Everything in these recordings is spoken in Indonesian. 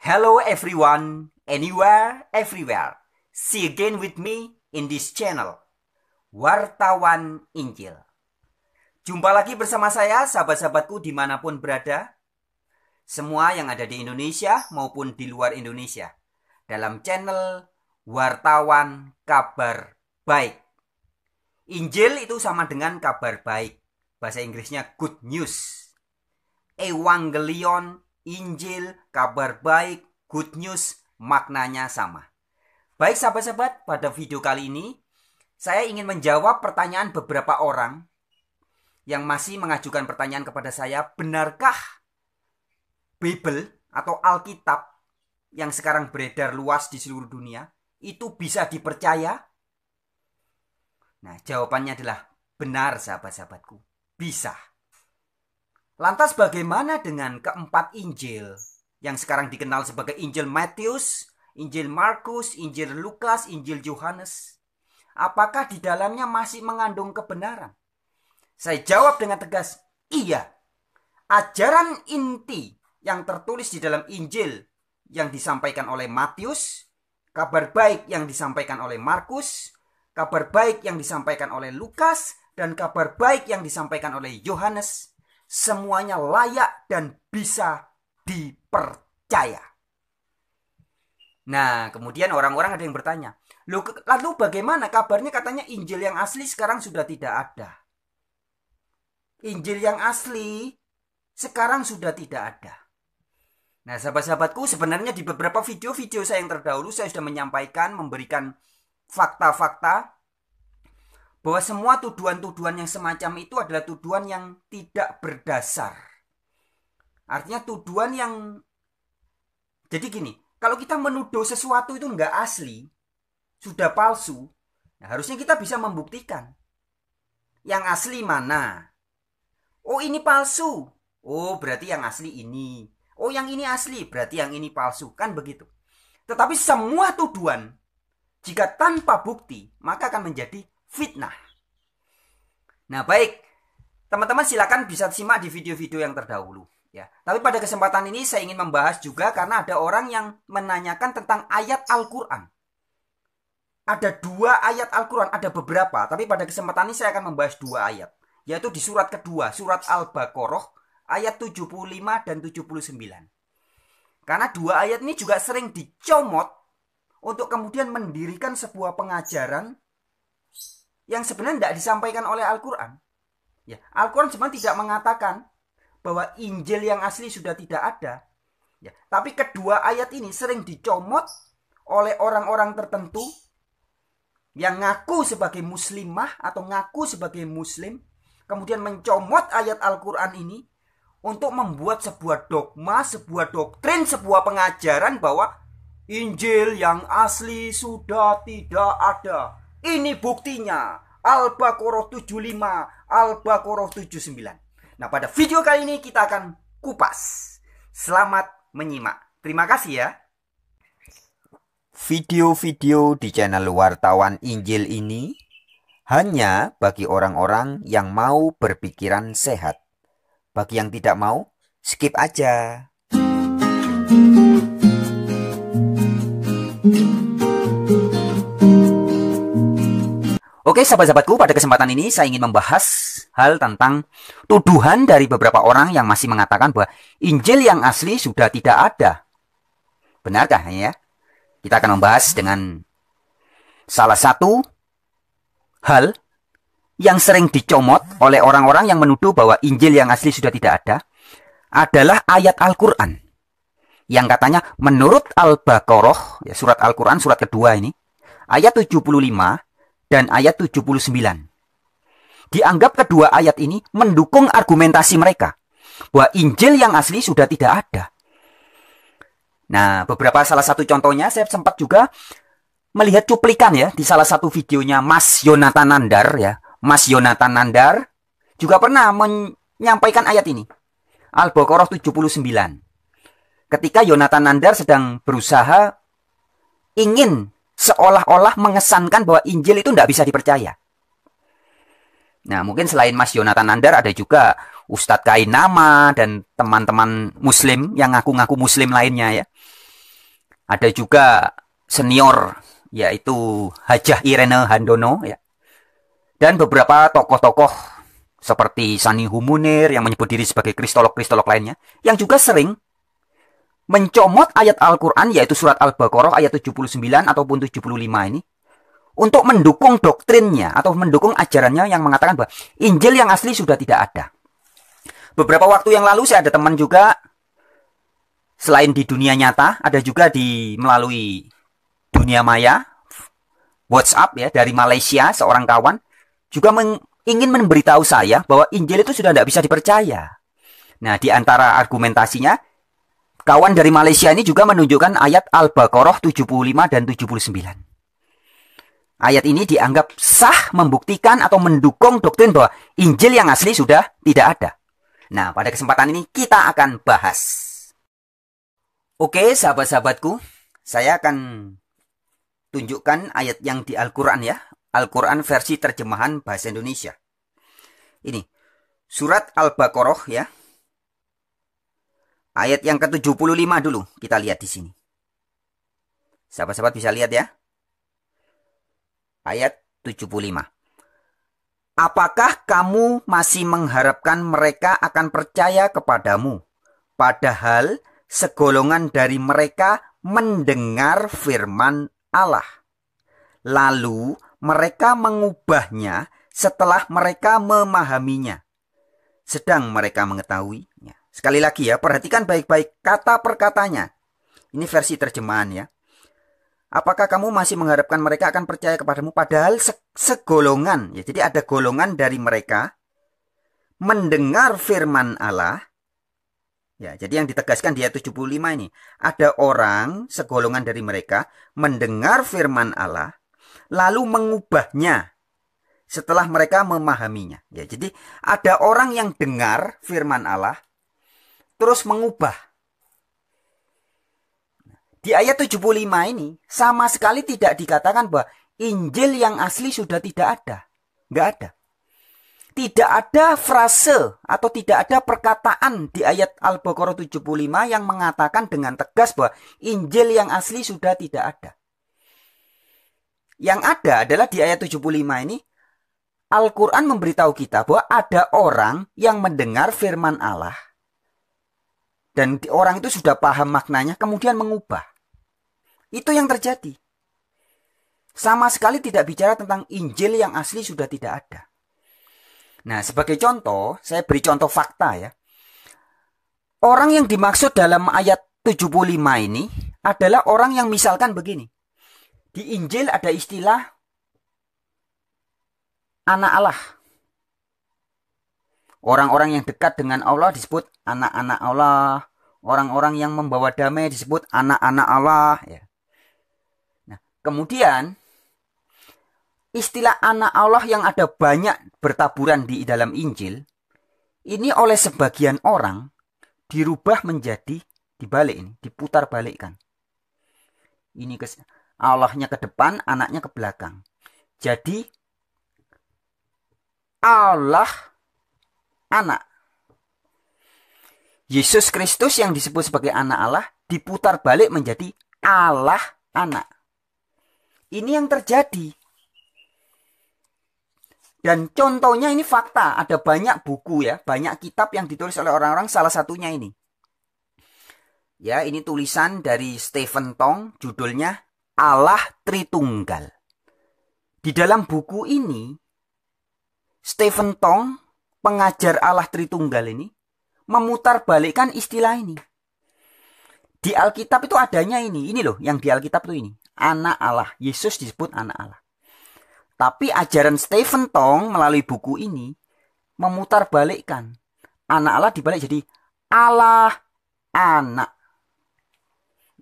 Hello everyone, anywhere, everywhere. See again with me in this channel, Wartawan Injil. Jumpa lagi bersama saya, sahabat-sahabatku dimanapun berada. Semua yang ada di Indonesia maupun di luar Indonesia. Dalam channel Wartawan Kabar Baik. Injil itu sama dengan kabar baik. Bahasa Inggrisnya good news. Evangelion, Injil, kabar baik, good news, maknanya sama. Baik sahabat-sahabat, pada video kali ini saya ingin menjawab pertanyaan beberapa orang yang masih mengajukan pertanyaan kepada saya, benarkah Bible atau Alkitab yang sekarang beredar luas di seluruh dunia itu bisa dipercaya? Nah, jawabannya adalah benar sahabat-sahabatku, bisa. Lantas bagaimana dengan keempat Injil yang sekarang dikenal sebagai Injil Matius, Injil Markus, Injil Lukas, Injil Yohanes? Apakah di dalamnya masih mengandung kebenaran? Saya jawab dengan tegas, iya. Ajaran inti yang tertulis di dalam Injil yang disampaikan oleh Matius, kabar baik yang disampaikan oleh Markus, kabar baik yang disampaikan oleh Lukas, dan kabar baik yang disampaikan oleh Yohanes, semuanya layak dan bisa dipercaya. Nah, kemudian orang-orang ada yang bertanya, lalu bagaimana kabarnya katanya Injil yang asli sekarang sudah tidak ada? Injil yang asli sekarang sudah tidak ada. Nah, sahabat-sahabatku, sebenarnya di beberapa video-video saya yang terdahulu saya sudah menyampaikan, memberikan fakta-fakta bahwa semua tuduhan-tuduhan yang semacam itu adalah tuduhan yang tidak berdasar. Artinya tuduhan yang... Jadi gini, kalau kita menuduh sesuatu itu nggak asli, sudah palsu, nah harusnya kita bisa membuktikan. Yang asli mana? Oh, ini palsu. Oh, berarti yang asli ini. Oh, yang ini asli, berarti yang ini palsu. Kan begitu. Tetapi semua tuduhan, jika tanpa bukti, maka akan menjadi fitnah. Nah, baik. Teman-teman silakan bisa simak di video-video yang terdahulu. Ya. Tapi pada kesempatan ini saya ingin membahas juga karena ada orang yang menanyakan tentang ayat Al-Quran. Ada 2 ayat Al-Quran, ada beberapa. Tapi pada kesempatan ini saya akan membahas 2 ayat. Yaitu di surat kedua, surat Al-Baqarah, ayat 75 dan 79. Karena 2 ayat ini juga sering dicomot untuk kemudian mendirikan sebuah pengajaran yang sebenarnya tidak disampaikan oleh Al-Quran. Ya, Al-Quran sebenarnya tidak mengatakan bahwa Injil yang asli sudah tidak ada. Ya, tapi kedua ayat ini sering dicomot oleh orang-orang tertentu yang ngaku sebagai muslimah atau ngaku sebagai muslim, kemudian mencomot ayat Al-Quran ini untuk membuat sebuah dogma, sebuah doktrin, sebuah pengajaran bahwa Injil yang asli sudah tidak ada. Ini buktinya, Al-Baqarah 75, Al-Baqarah 79. Nah, pada video kali ini kita akan kupas. Selamat menyimak. Terima kasih ya. Video-video di channel Wartawan Injil ini hanya bagi orang-orang yang mau berpikiran sehat. Bagi yang tidak mau, skip aja. Oke sahabat-sahabatku, pada kesempatan ini saya ingin membahas hal tentang tuduhan dari beberapa orang yang masih mengatakan bahwa Injil yang asli sudah tidak ada. Benarkah ya? Kita akan membahas dengan salah satu hal yang sering dicomot oleh orang-orang yang menuduh bahwa Injil yang asli sudah tidak ada adalah ayat Al-Quran. Yang katanya menurut Al-Baqarah, ya, surat Al-Quran, surat kedua ini, ayat 75 dan ayat 79. Dianggap kedua ayat ini mendukung argumentasi mereka bahwa Injil yang asli sudah tidak ada. Nah, salah satu contohnya saya sempat juga melihat cuplikan ya di salah satu videonya Mas Yonatan Nandar ya. Mas Yonatan Nandar juga pernah menyampaikan ayat ini. Al-Baqarah 79. Ketika Yonatan Nandar sedang berusaha ingin seolah-olah mengesankan bahwa Injil itu tidak bisa dipercaya. Nah, mungkin selain Mas Yonatan Nandar ada juga Ustadz Kainama dan teman-teman muslim yang ngaku-ngaku muslim lainnya ya. Ada juga senior, yaitu Hajah Irene Handono, ya. Dan beberapa tokoh-tokoh seperti Sanihu Munir yang menyebut diri sebagai kristolog-kristolog lainnya, yang juga sering mencomot ayat Al-Quran, yaitu surat Al-Baqarah ayat 79 ataupun 75 ini, untuk mendukung doktrinnya atau mendukung ajarannya yang mengatakan bahwa Injil yang asli sudah tidak ada. Beberapa waktu yang lalu saya ada teman juga, selain di dunia nyata, ada juga melalui dunia maya, WhatsApp ya, dari Malaysia, seorang kawan, juga ingin memberitahu saya bahwa Injil itu sudah tidak bisa dipercaya. Nah, di antara argumentasinya, kawan dari Malaysia ini juga menunjukkan ayat Al-Baqarah 75 dan 79. Ayat ini dianggap sah membuktikan atau mendukung doktrin bahwa Injil yang asli sudah tidak ada. Nah, pada kesempatan ini kita akan bahas. Oke, sahabat-sahabatku, saya akan tunjukkan ayat yang di Al-Quran ya. Al-Quran versi terjemahan bahasa Indonesia. Ini, surat Al-Baqarah ya. Ayat yang ke-75 dulu, kita lihat di sini. Sahabat-sahabat bisa lihat ya. Ayat 75. Apakah kamu masih mengharapkan mereka akan percaya kepadamu, padahal segolongan dari mereka mendengar firman Allah, lalu mereka mengubahnya setelah mereka memahaminya, sedang mereka mengetahuinya. Sekali lagi ya, perhatikan baik-baik kata per katanya. Ini versi terjemahan ya. Apakah kamu masih mengharapkan mereka akan percaya kepadamu, padahal segolongan, ya, jadi ada golongan dari mereka mendengar firman Allah. Ya, jadi yang ditegaskan di ayat 75 ini, ada orang segolongan dari mereka mendengar firman Allah, lalu mengubahnya setelah mereka memahaminya. Ya, jadi ada orang yang dengar firman Allah, terus mengubah. Di ayat 75 ini, sama sekali tidak dikatakan bahwa Injil yang asli sudah tidak ada. Nggak ada. Tidak ada frase atau tidak ada perkataan di ayat Al-Baqarah 75 yang mengatakan dengan tegas bahwa Injil yang asli sudah tidak ada. Yang ada adalah di ayat 75 ini, Al-Quran memberitahu kita bahwa ada orang yang mendengar firman Allah. Dan orang itu sudah paham maknanya, kemudian mengubah. Itu yang terjadi. Sama sekali tidak bicara tentang Injil yang asli sudah tidak ada. Nah, sebagai contoh, saya beri contoh fakta ya. Orang yang dimaksud dalam ayat 75 ini adalah orang yang misalkan begini. Di Injil ada istilah anak Allah. Orang-orang yang dekat dengan Allah disebut anak-anak Allah. Orang-orang yang membawa damai disebut anak-anak Allah. Ya. Nah, kemudian istilah anak Allah yang ada banyak bertaburan di dalam Injil, ini oleh sebagian orang dirubah menjadi dibalik ini, diputar balikkan. Ini Allahnya ke depan, anaknya ke belakang. Jadi Allah anak. Yesus Kristus yang disebut sebagai anak Allah diputar balik menjadi Allah anak. Ini yang terjadi. Dan contohnya ini fakta, ada banyak buku ya, banyak kitab yang ditulis oleh orang-orang, salah satunya ini. Ya, ini tulisan dari Stephen Tong, judulnya Allah Tritunggal. Di dalam buku ini, Stephen Tong, pengajar Allah Tritunggal ini, memutarbalikkan istilah ini. Di Alkitab itu adanya ini loh, yang di Alkitab itu ini, anak Allah, Yesus disebut anak Allah. Tapi ajaran Stephen Tong melalui buku ini memutarbalikkan. Anak Allah dibalik jadi Allah anak.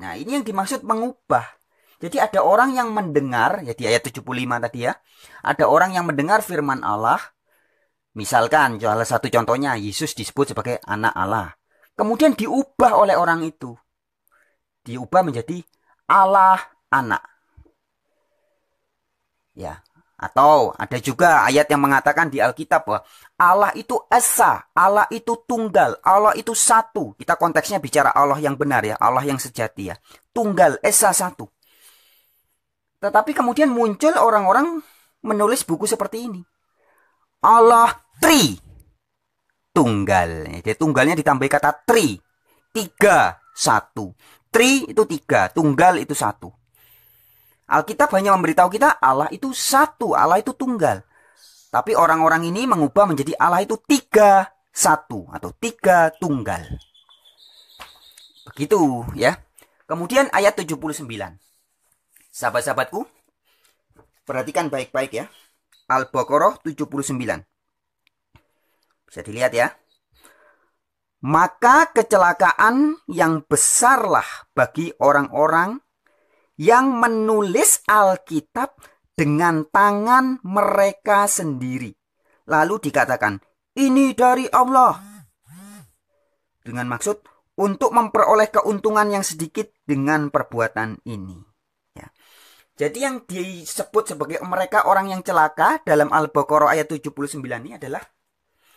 Nah, ini yang dimaksud mengubah. Jadi ada orang yang mendengar, ya di ayat 75 tadi ya. Ada orang yang mendengar firman Allah. Misalkan salah satu contohnya Yesus disebut sebagai anak Allah. Kemudian diubah oleh orang itu. Diubah menjadi Allah anak. Ya. Atau ada juga ayat yang mengatakan di Alkitab bahwa Allah itu esa, Allah itu tunggal, Allah itu satu. Kita konteksnya bicara Allah yang benar ya, Allah yang sejati ya. Tunggal, esa, satu. Tetapi kemudian muncul orang-orang menulis buku seperti ini. Allah tri, tunggal. Jadi tunggalnya ditambah kata tri, tiga, satu. Tri itu tiga, tunggal itu satu. Alkitab hanya memberitahu kita Allah itu satu, Allah itu tunggal. Tapi orang-orang ini mengubah menjadi Allah itu tiga, satu atau tiga tunggal. Begitu ya. Kemudian ayat 79. Sahabat-sahabatku, perhatikan baik-baik ya. Al-Baqarah 79. Bisa dilihat ya. Maka kecelakaan yang besarlah bagi orang-orang yang menulis Alkitab dengan tangan mereka sendiri. Lalu dikatakan, ini dari Allah. Dengan maksud untuk memperoleh keuntungan yang sedikit dengan perbuatan ini. Ya. Jadi yang disebut sebagai mereka orang yang celaka dalam Al-Baqarah ayat 79 ini adalah,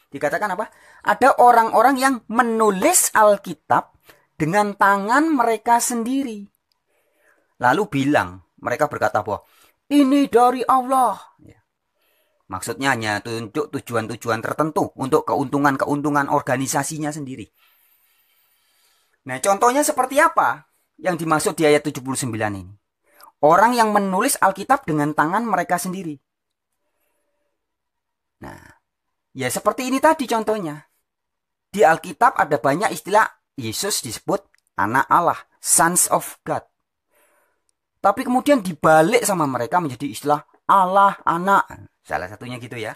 dikatakan apa? Ada orang-orang yang menulis Alkitab dengan tangan mereka sendiri. Lalu bilang, mereka berkata bahwa ini dari Allah. Ya. Maksudnya hanya tunjuk tujuan-tujuan tertentu untuk keuntungan-keuntungan organisasinya sendiri. Nah, contohnya seperti apa yang dimaksud di ayat 79 ini? Orang yang menulis Alkitab dengan tangan mereka sendiri. Nah, ya seperti ini tadi contohnya. Di Alkitab ada banyak istilah Yesus disebut anak Allah, sons of God. Tapi kemudian dibalik sama mereka menjadi istilah Allah, anak. Salah satunya gitu ya.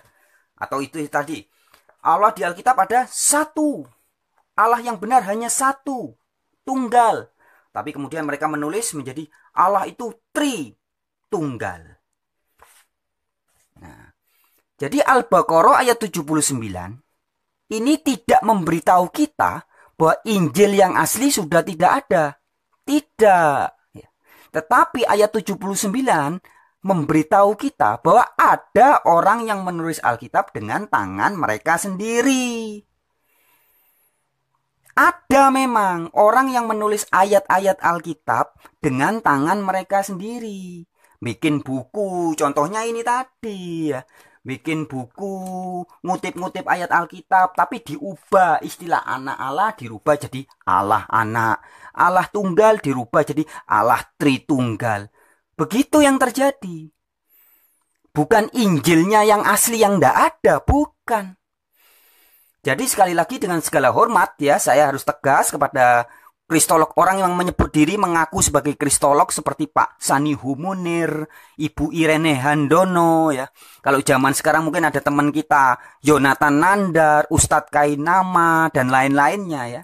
Atau itu tadi. Allah di Alkitab ada satu. Allah yang benar hanya satu. Tunggal. Tapi kemudian mereka menulis menjadi Allah itu tri. Tunggal. Nah, jadi Al-Baqarah ayat 79. Ini tidak memberitahu kita bahwa Injil yang asli sudah tidak ada. Tidak. Tetapi ayat 79 memberitahu kita bahwa ada orang yang menulis Alkitab dengan tangan mereka sendiri. Ada memang orang yang menulis ayat-ayat Alkitab dengan tangan mereka sendiri. Bikin buku, contohnya ini tadi ya. Bikin buku, ngutip-ngutip ayat Alkitab, tapi diubah istilah anak Allah dirubah jadi Allah anak. Allah tunggal dirubah jadi Allah tritunggal. Begitu yang terjadi. Bukan Injilnya yang asli yang tidak ada, bukan. Jadi sekali lagi dengan segala hormat ya, saya harus tegas kepada kristolog, orang yang menyebut diri mengaku sebagai kristolog seperti Pak Sanihu Munir, Ibu Irene Handono ya. Kalau zaman sekarang mungkin ada teman kita Yonatan Nandar, Ustadz Kainama dan lain-lainnya ya,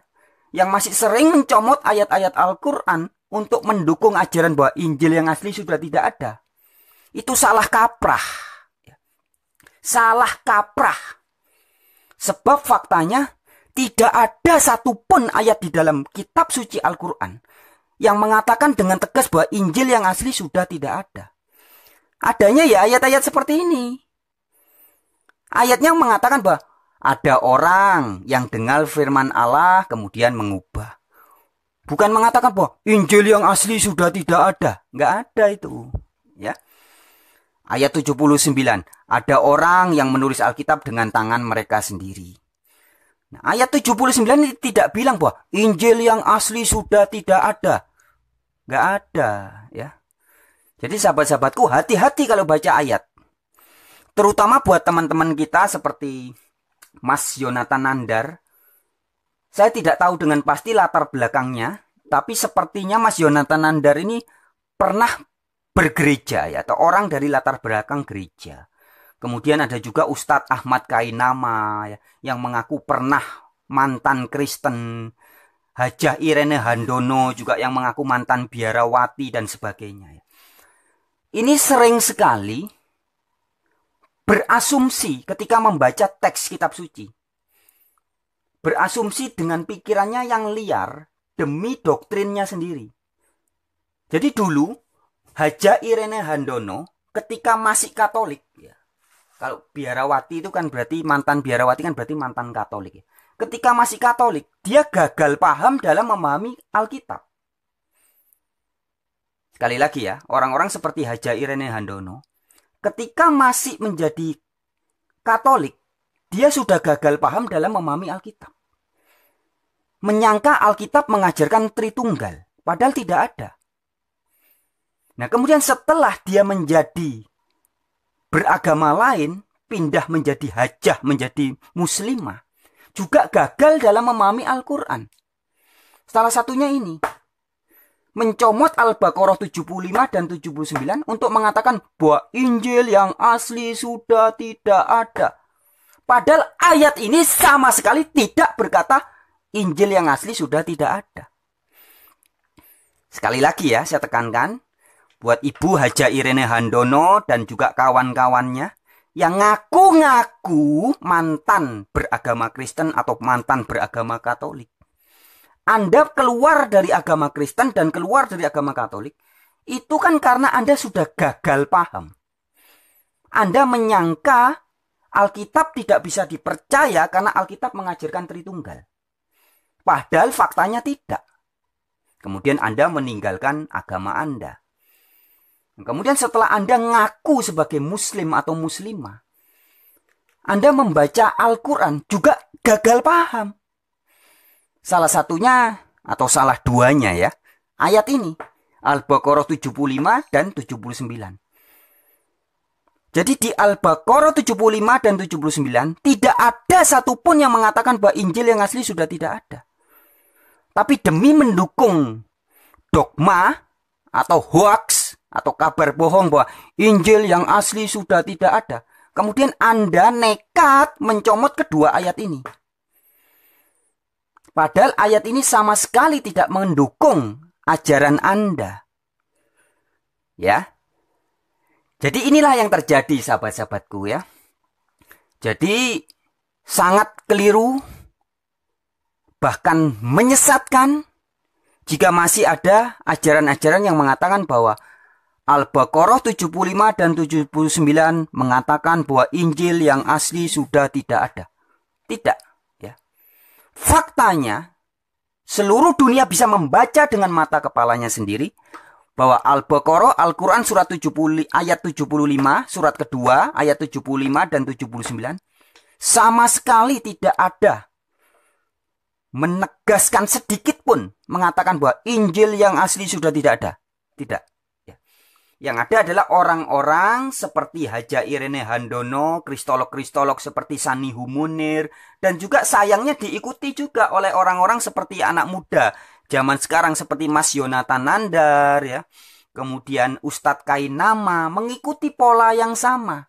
yang masih sering mencomot ayat-ayat Al-Quran untuk mendukung ajaran bahwa Injil yang asli sudah tidak ada. Itu salah kaprah. Salah kaprah. Sebab faktanya tidak ada satupun ayat di dalam kitab suci Al-Quran yang mengatakan dengan tegas bahwa Injil yang asli sudah tidak ada. Adanya ya ayat-ayat seperti ini. Ayatnya mengatakan bahwa ada orang yang dengar firman Allah kemudian mengubah. Bukan mengatakan bahwa Injil yang asli sudah tidak ada. Nggak ada itu. Ya. Ayat 79. Ada orang yang menulis Alkitab dengan tangan mereka sendiri. Nah, ayat 79 ini tidak bilang bahwa Injil yang asli sudah tidak ada. Nggak ada ya. Jadi sahabat-sahabatku, hati-hati kalau baca ayat. Terutama buat teman-teman kita seperti Mas Yonatan Nandar. Saya tidak tahu dengan pasti latar belakangnya, tapi sepertinya Mas Yonatan Nandar ini pernah bergereja ya, atau orang dari latar belakang gereja. Kemudian ada juga Ustadz Ahmad Kainama ya, yang mengaku pernah mantan Kristen. Hajah Irene Handono juga yang mengaku mantan biarawati dan sebagainya. Ini sering sekali berasumsi ketika membaca teks kitab suci. Berasumsi dengan pikirannya yang liar demi doktrinnya sendiri. Jadi dulu Hajah Irene Handono ketika masih Katolik, ya. Kalau biarawati itu kan berarti mantan biarawati kan berarti mantan Katolik. Ya. Ketika masih Katolik, dia gagal paham dalam memahami Alkitab. Sekali lagi ya, orang-orang seperti Haja Irene Handono, ketika masih menjadi Katolik, dia sudah gagal paham dalam memahami Alkitab. Menyangka Alkitab mengajarkan Tritunggal, padahal tidak ada. Nah, kemudian setelah dia menjadi beragama lain, pindah menjadi hajah, menjadi muslimah, juga gagal dalam memahami Al-Quran. Salah satunya ini, mencomot Al-Baqarah 75 dan 79 untuk mengatakan bahwa Injil yang asli sudah tidak ada. Padahal ayat ini sama sekali tidak berkata Injil yang asli sudah tidak ada. Sekali lagi ya, saya tekankan, buat Ibu Haja Irene Handono dan juga kawan-kawannya yang ngaku-ngaku mantan beragama Kristen atau mantan beragama Katolik. Anda keluar dari agama Kristen dan keluar dari agama Katolik, itu kan karena Anda sudah gagal paham. Anda menyangka Alkitab tidak bisa dipercaya karena Alkitab mengajarkan Tritunggal. Padahal faktanya tidak. Kemudian Anda meninggalkan agama Anda. Kemudian setelah Anda ngaku sebagai muslim atau muslimah, Anda membaca Al-Quran juga gagal paham. Salah satunya atau salah duanya ya, ayat ini, Al-Baqarah 75 dan 79. Jadi di Al-Baqarah 75 dan 79 tidak ada satupun yang mengatakan bahwa Injil yang asli sudah tidak ada. Tapi demi mendukung dogma atau hoax atau kabar bohong bahwa Injil yang asli sudah tidak ada, kemudian Anda nekat mencomot kedua ayat ini. Padahal ayat ini sama sekali tidak mendukung ajaran Anda. Ya. Jadi inilah yang terjadi sahabat-sahabatku ya. Jadi sangat keliru, bahkan menyesatkan jika masih ada ajaran-ajaran yang mengatakan bahwa Al-Baqarah 75 dan 79 mengatakan bahwa Injil yang asli sudah tidak ada. Tidak. Ya. Faktanya, seluruh dunia bisa membaca dengan mata kepalanya sendiri bahwa Al-Baqarah, Al-Quran surat 70, ayat 75, surat kedua, ayat 75 dan 79, sama sekali tidak ada menegaskan sedikit pun mengatakan bahwa Injil yang asli sudah tidak ada. Tidak. Yang ada adalah orang-orang seperti Haja Irene Handono, kristolog-kristolog seperti Sanihu Munir, dan juga sayangnya diikuti juga oleh orang-orang seperti anak muda zaman sekarang seperti Mas Yonatan Nandar, ya. Kemudian Ustadz Kainama mengikuti pola yang sama.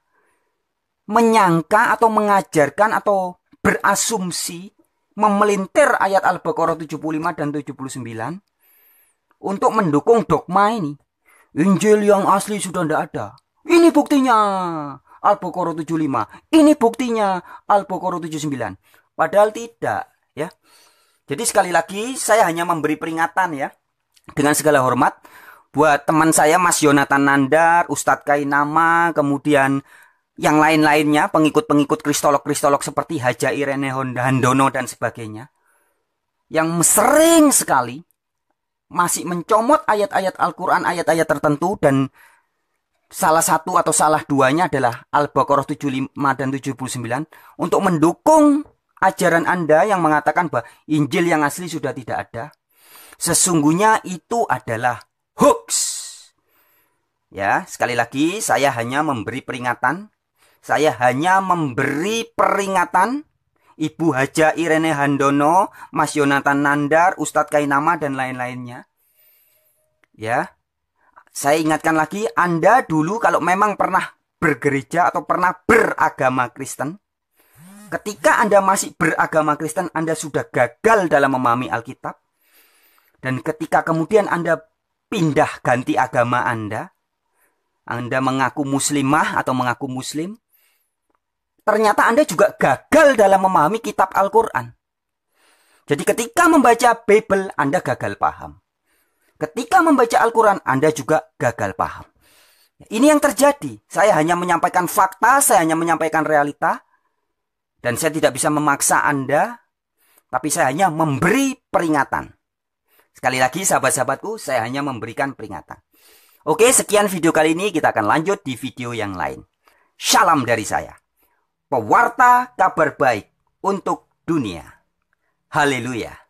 Menyangka atau mengajarkan atau berasumsi memelintir ayat Al-Baqarah 75 dan 79 untuk mendukung dogma ini. Injil yang asli sudah tidak ada. Ini buktinya Al-Baqarah 75. Ini buktinya Al-Baqarah 79. Padahal tidak, ya. Jadi sekali lagi saya hanya memberi peringatan ya. Dengan segala hormat buat teman saya Mas Yonatan Nandar, Ustadz Kainama, kemudian yang lain-lainnya, pengikut-pengikut kristolog-kristolog seperti Haja Irene Handono dan sebagainya. Yang sering sekali masih mencomot ayat-ayat Al-Quran, ayat-ayat tertentu, dan salah satu atau salah duanya adalah Al-Baqarah 75 dan 79 untuk mendukung ajaran Anda yang mengatakan bahwa Injil yang asli sudah tidak ada. Sesungguhnya itu adalah hoax. Ya, sekali lagi saya hanya memberi peringatan. Saya hanya memberi peringatan. Ibu Haja Irene Handono, Mas Yonatan Nandar, Ustadz Kainama, dan lain-lainnya. Ya, saya ingatkan lagi, Anda dulu kalau memang pernah bergereja atau pernah beragama Kristen, ketika Anda masih beragama Kristen, Anda sudah gagal dalam memahami Alkitab. Dan ketika kemudian Anda pindah ganti agama Anda mengaku muslimah atau mengaku muslim, ternyata Anda juga gagal dalam memahami kitab Al-Quran. Jadi ketika membaca Bible, Anda gagal paham. Ketika membaca Al-Quran, Anda juga gagal paham. Ini yang terjadi. Saya hanya menyampaikan fakta, saya hanya menyampaikan realita. Dan saya tidak bisa memaksa Anda, tapi saya hanya memberi peringatan. Sekali lagi sahabat-sahabatku, saya hanya memberikan peringatan. Oke, sekian video kali ini, kita akan lanjut di video yang lain. Salam dari saya, pewarta kabar baik untuk dunia. Haleluya.